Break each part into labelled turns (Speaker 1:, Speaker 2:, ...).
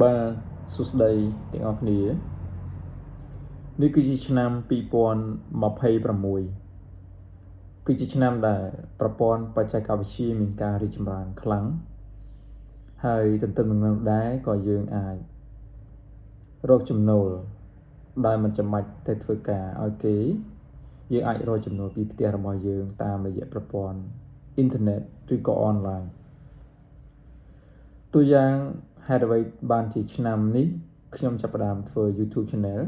Speaker 1: បាទសួស្តីទាំងអស់គ្នានេះគឺជាឆ្នាំ2026គឺជាឆ្នាំដែលប្រព័ន្ធបច្ចេកវិទ្យាមានការរីកចម្រើនខ្លាំងហើយទន្ទឹមនឹងនោះដែរក៏យើងអាចរកចំណូលដែលមិនចាំបាច់ទៅធ្វើការឲ្យគេយើងអាចរកចំណូលពីផ្ទះរបស់យើងតាមរយៈប្រព័ន្ធអ៊ីនធឺណិតឬក៏អនឡាញตัวอย่างហេតុអ្វីបានជាឆ្នាំនេះខ្ញុំចាប់ផ្ដើមធ្វើ YouTube Channel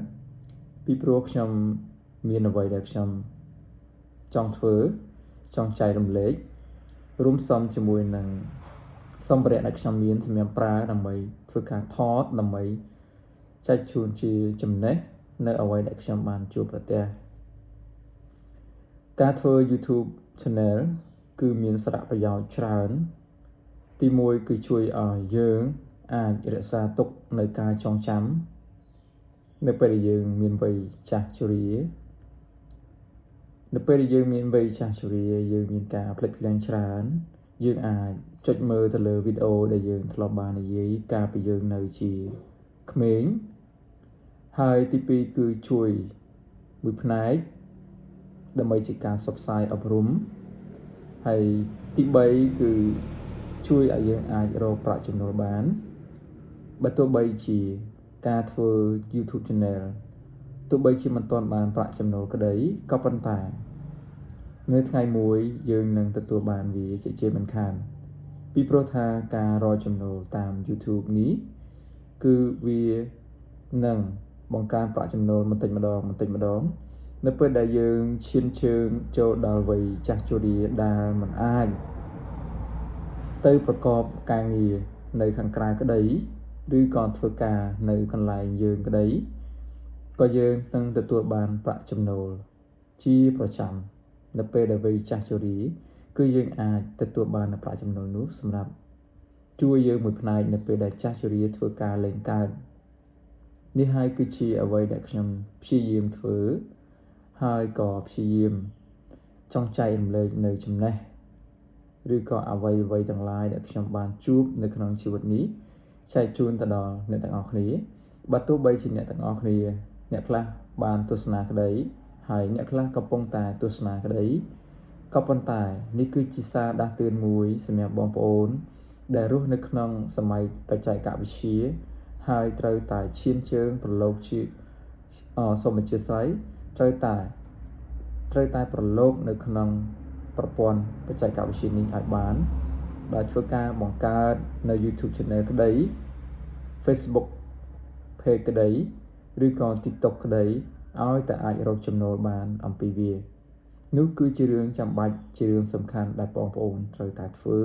Speaker 1: ពីព្រោះខ្ញុំមានអ្វីដែលខ្ញុំចង់ធ្វើចង់ចែករំលែករួមផ្សំជាមួយនឹងសម្ភារៈដែលខ្ញុំមានសម្រាប់ប្រើដើម្បីធ្វើការថតដើម្បីចែកជូនជាចំណេះនៅអ្វីដែលខ្ញុំបានជួបប្រទះការធ្វើ YouTube Channel គឺមានសារៈប្រយោជន៍ច្រើនទី1គឺជួយឲ្យយើងអាចរក្សាទុកនៅការចងចាំនៅពេលដែលយើងមានវ័យចាស់ជរានៅពេលដែលយើងមានវ័យចាស់ជរាយើងមានការភ្លេចភ្លាំងច្រើនយើងអាចចុចមើលទៅលើវីដេអូដែលយើងធ្លាប់បាននិយាយកាលពីយើងនៅជាក្មេងហើយទី2គឺជួយមួយផ្នែកដើម្បីជាការផ្សព្វផ្សាយអប់រំហើយទី3គឺជួយឲ្យយើងអាចរកប្រាក់ចំណូលបានបើទោះបីជាការធ្វើ YouTube Channel ទោះបីជាមិនទាន់បានប្រាក់ចំណូលក្តីក៏ប៉ុន្តែនៅថ្ងៃមួយយើងនឹងទទួលបានវាជាមិនខានពីព្រោះថាការរកចំណូលតាម YouTube នេះគឺវានឹងបង្កើនប្រាក់ចំណូលបន្តិចម្ដងនៅពេលដែលយើងឈានជើងចូលដល់វ័យចាស់ជរាដែលមិនអាចទៅប្រកបការងារនៅខាងក្រៅក្តីឬក៏ធ្វើការនៅកន្លែងយើងក្តីក៏យើងនឹងទទួលបានប្រាក់ចំណូលជាប្រចាំនៅពេលដែលវ័យចាស់ជរាគឺយើងអាចទទួលបានប្រាក់ចំណូលនោះសម្រាប់ជួយយើងមួយផ្នែកនៅពេលដែលចាស់ជរាធ្វើការលេងកើតនេះហើយគឺជាអ្វីដែលខ្ញុំព្យាយាមធ្វើហើយក៏ព្យាយាមចង់ចែករំលែកនៅចំណេះឬក៏អ្វីទាំងឡាយដែលខ្ញុំបានជួបនៅក្នុងជីវិតនេះចែកជូនទៅដល់អ្នកទាំងអស់គ្នាបើទោះបីជាអ្នកទាំងអស់គ្នាអ្នកខ្លះបានទស្សនាក្តីហើយអ្នកខ្លះកំពុងតែទស្សនាក្តីក៏ប៉ុន្តែនេះគឺជាសារដាស់តឿនមួយសម្រាប់បងប្អូនដែលរស់នៅក្នុងសម័យបច្ចេកវិទ្យាហើយត្រូវតែឈានជើងប្រឡូកជាសូមអធិស្ឋានត្រូវតែប្រឡូកនៅក្នុងប្រព័ន្ធបច្ចេកវិទ្យានេះឲ្យបានដោយធ្វើការបង្កើតនៅ YouTube Channel ក្តី Facebook Page ក្តីឬក៏ TikTok ក្តីឲ្យតែអាចរកចំណូលបានអំពីវានោះគឺជារឿងចាំបាច់ជារឿងសំខាន់ដែលបងប្អូនត្រូវតែធ្វើ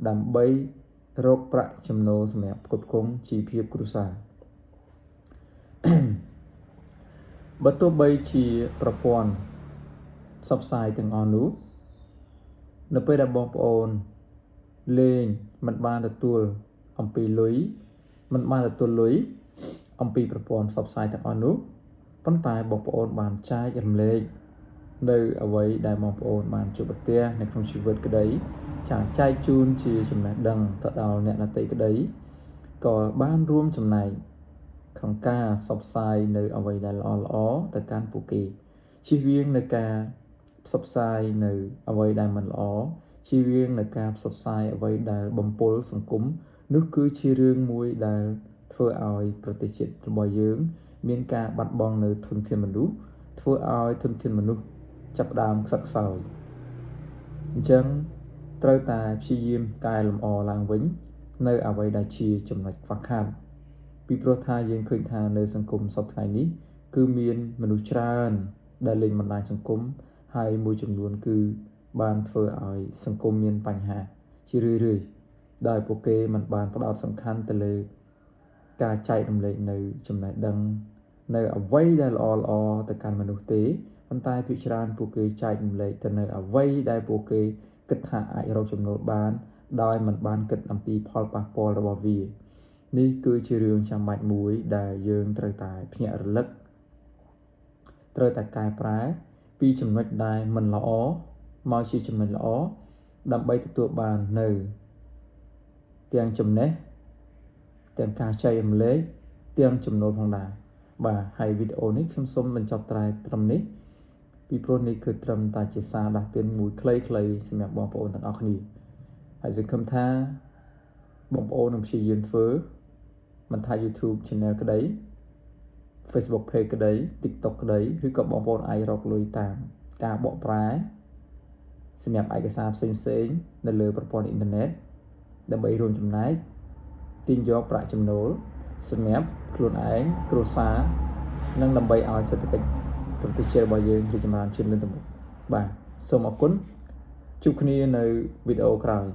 Speaker 1: ដើម្បីរកប្រាក់ចំណូលសម្រាប់ផ្គត់ផ្គង់ជីវភាពគ្រួសារបើទោះបីជាប្រព័ន្ធផ្សព្វផ្សាយទាំងអស់នោះនៅពេលដែលបងប្អូនលេងមិនបានទទួលអំពីលុយអំពីប្រព័ន្ធផ្សព្វផ្សាយទាំងអស់នោះប៉ុន្តែបងប្អូនបានចែករំលែកនៅអ្វីដែលបងប្អូនបានជួបប្រទះនៅក្នុងជីវិតក្តីចែកជូនជាចំណេះដឹងទៅដល់អ្នកដទៃក្តីក៏បានរួមចំណែកក្នុងការផ្សព្វផ្សាយនៅអ្វីដែលល្អទៅកាន់ពួកគេជៀសវាងនៅការផ្សព្វផ្សាយនៅអ្វីដែលមិនល្អជៀសវាងនៅការផ្សព្វផ្សាយអ្វីដែលបំពុលសង្គមនោះគឺជារឿងមួយដែលធ្វើឲ្យប្រទេសជាតិរបស់យើងមានការបាត់បង់នៅធនធានមនុស្សធ្វើឲ្យធនធានមនុស្សចាប់ផ្ដើមខ្សឹកខ្សោយអញ្ចឹងត្រូវតែព្យាយាមកែលម្អឡើងវិញនៅអ្វីដែលជាចំណុចខ្វះខាតពីព្រោះថាយើងឃើញថានៅសង្គមសពថ្ងៃនេះគឺមានមនុស្សច្រើនដែលលេងបណ្ដាញសង្គមហើយមួយចំនួនគឺបានធ្វើឲ្យសង្គមមានបញ្ហាជារឿយៗដោយពួកគេមិនបានផ្ដោតសំខាន់ទៅលើការចែករំលែកនៅចំណេះដឹងនៅអ្វីដែលល្អទៅកាន់មនុស្សទេប៉ុន្តែភាគច្រើនពួកគេចែករំលែកទៅនៅអ្វីដែលពួកគេគិតថាអាចរកចំណូលបានដោយមិនបានគិតអំពីផលប៉ះពាល់របស់វានេះគឺជារឿងចាំបាច់មួយដែលយើងត្រូវតែភ្ញាក់រលឹកត្រូវតែកែប្រែពីចំណុចដែលមិនល្អមកជាចំណុចល្អដើម្បីទទួលបាននៅទាំងចំណេះ ទាំងការចែករំលែកទាំងចំណូលផងដែរបាទហើយវីដេអូនេះខ្ញុំសូមបញ្ចប់ត្រឹមនេះពីព្រោះនេះគឺត្រឹមតែជាសារដាស់តឿនមួយខ្លីៗសម្រាប់បងប្អូនទាំងអស់គ្នាហើយសង្ឃឹមថាបងប្អូននឹងព្យាយាមធ្វើមិនថា YouTube Channel ក្តី Facebook Page ក្តី TikTok ក្តីឬក៏បងប្អូនអាចរកលុយតាមការបកប្រែសម្រាប់ឯកសារផ្សេងៗនៅលើប្រព័ន្ធអ៊ីនធឺណិតដើម្បីរួមចំណែកទាញយកប្រាក់ចំណូលសម្រាប់ខ្លួនឯងគ្រួសារនិងដើម្បីឲ្យសេដ្ឋកិច្ចប្រទេសជាតិរបស់យើងរីកចម្រើនជាងមុនទៅមុខបាទសូមអរគុណជួបគ្នានៅវីដេអូក្រោយ